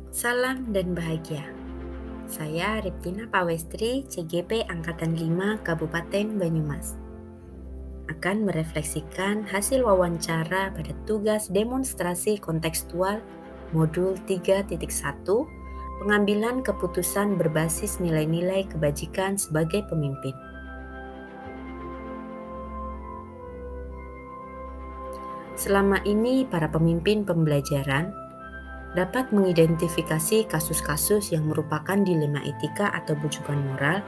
Salam dan bahagia. Saya Riptina Pawestri, CGP Angkatan 5 Kabupaten Banyumas. Akan merefleksikan hasil wawancara pada tugas demonstrasi kontekstual modul 3.1 pengambilan keputusan berbasis nilai-nilai kebajikan sebagai pemimpin. Selama ini para pemimpin pembelajaran dapat mengidentifikasi kasus-kasus yang merupakan dilema etika atau bujukan moral,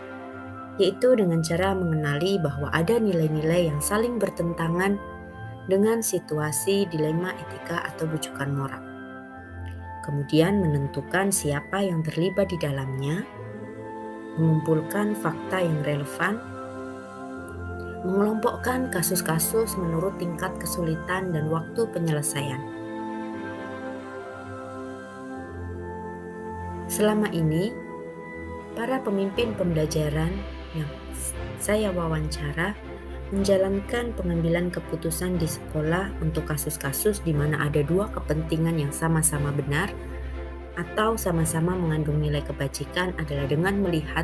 yaitu dengan cara mengenali bahwa ada nilai-nilai yang saling bertentangan dengan situasi dilema etika atau bujukan moral. Kemudian menentukan siapa yang terlibat di dalamnya, mengumpulkan fakta yang relevan, mengelompokkan kasus-kasus menurut tingkat kesulitan dan waktu penyelesaian. Selama ini, para pemimpin pembelajaran yang saya wawancara menjalankan pengambilan keputusan di sekolah untuk kasus-kasus di mana ada dua kepentingan yang sama-sama benar atau sama-sama mengandung nilai kebajikan adalah dengan melihat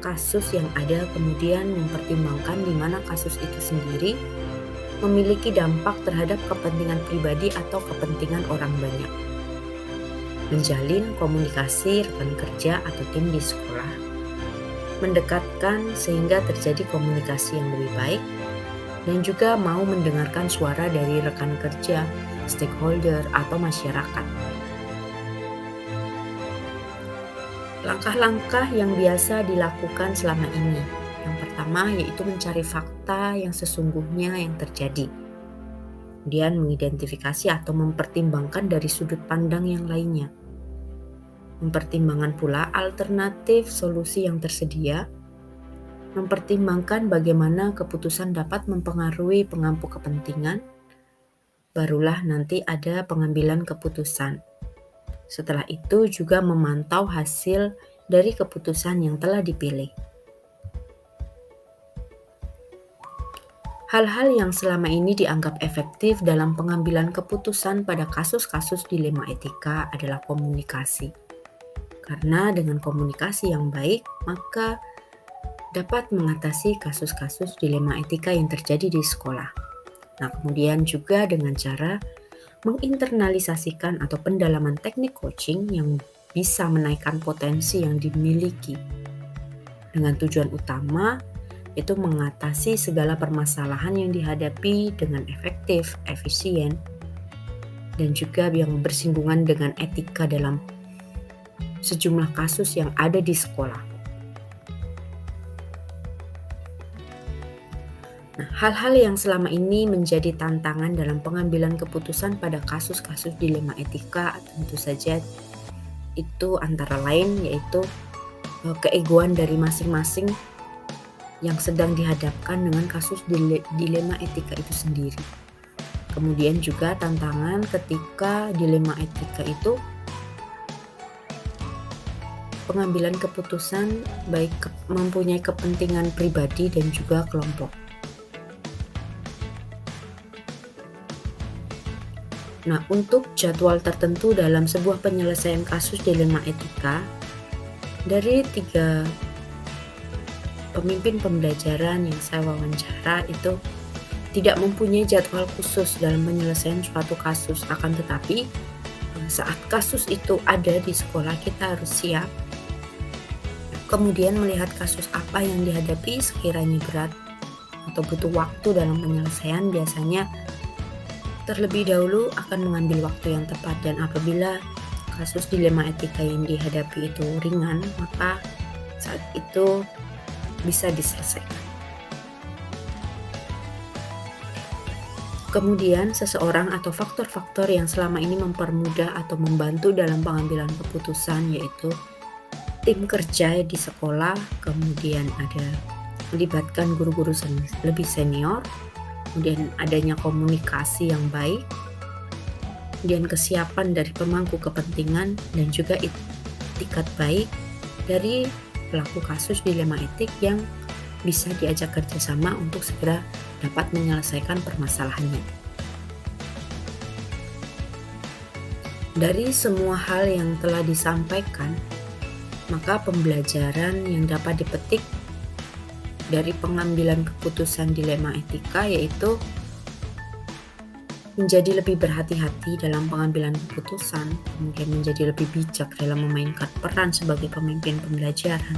kasus yang ada kemudian mempertimbangkan di mana kasus itu sendiri memiliki dampak terhadap kepentingan pribadi atau kepentingan orang banyak. Menjalin komunikasi rekan kerja atau tim di sekolah, mendekatkan sehingga terjadi komunikasi yang lebih baik, dan juga mau mendengarkan suara dari rekan kerja, stakeholder, atau masyarakat. Langkah-langkah yang biasa dilakukan selama ini. Yang pertama yaitu mencari fakta yang sesungguhnya yang terjadi. Kemudian mengidentifikasi atau mempertimbangkan dari sudut pandang yang lainnya. Mempertimbangkan pula alternatif solusi yang tersedia. Mempertimbangkan bagaimana keputusan dapat mempengaruhi pengampu kepentingan. Barulah nanti ada pengambilan keputusan. Setelah itu juga memantau hasil dari keputusan yang telah dipilih. Hal-hal yang selama ini dianggap efektif dalam pengambilan keputusan pada kasus-kasus dilema etika adalah komunikasi. Karena dengan komunikasi yang baik, maka dapat mengatasi kasus-kasus dilema etika yang terjadi di sekolah. Nah, kemudian juga dengan cara menginternalisasikan atau pendalaman teknik coaching yang bisa menaikkan potensi yang dimiliki. Dengan tujuan utama itu mengatasi segala permasalahan yang dihadapi dengan efektif, efisien, dan juga yang bersinggungan dengan etika dalam sejumlah kasus yang ada di sekolah. Nah, hal-hal yang selama ini menjadi tantangan dalam pengambilan keputusan pada kasus-kasus dilema etika tentu saja itu antara lain yaitu keegoan dari masing-masing yang sedang dihadapkan dengan kasus dilema etika itu sendiri. Kemudian juga tantangan ketika dilema etika itu pengambilan keputusan baik mempunyai kepentingan pribadi dan juga kelompok. Nah, untuk jadwal tertentu dalam sebuah penyelesaian kasus dilema etika, dari 3 pemimpin pembelajaran yang saya wawancara itu tidak mempunyai jadwal khusus dalam penyelesaian suatu kasus, akan tetapi saat kasus itu ada di sekolah kita harus siap. Kemudian melihat kasus apa yang dihadapi sekiranya berat atau butuh waktu dalam penyelesaian, biasanya terlebih dahulu akan mengambil waktu yang tepat, dan apabila kasus dilema etika yang dihadapi itu ringan, maka saat itu bisa diselesaikan. Kemudian seseorang atau faktor-faktor yang selama ini mempermudah atau membantu dalam pengambilan keputusan yaitu tim kerja di sekolah, kemudian ada melibatkan guru-guru lebih senior, kemudian adanya komunikasi yang baik, kemudian kesiapan dari pemangku kepentingan, dan juga itikat baik dari pelaku kasus dilema etik yang bisa diajak kerjasama untuk segera dapat menyelesaikan permasalahannya. Dari semua hal yang telah disampaikan, maka pembelajaran yang dapat dipetik dari pengambilan keputusan dilema etika yaitu menjadi lebih berhati-hati dalam pengambilan keputusan, kemudian menjadi lebih bijak dalam memainkan peran sebagai pemimpin pembelajaran,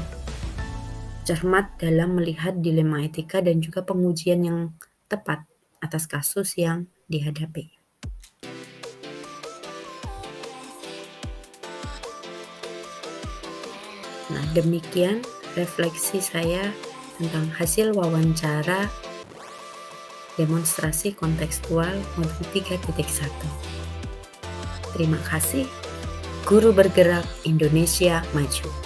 cermat dalam melihat dilema etika dan juga pengujian yang tepat atas kasus yang dihadapi. Nah, demikian refleksi saya tentang hasil wawancara demonstrasi kontekstual modul 3.1. Terima kasih. Guru Bergerak Indonesia Maju.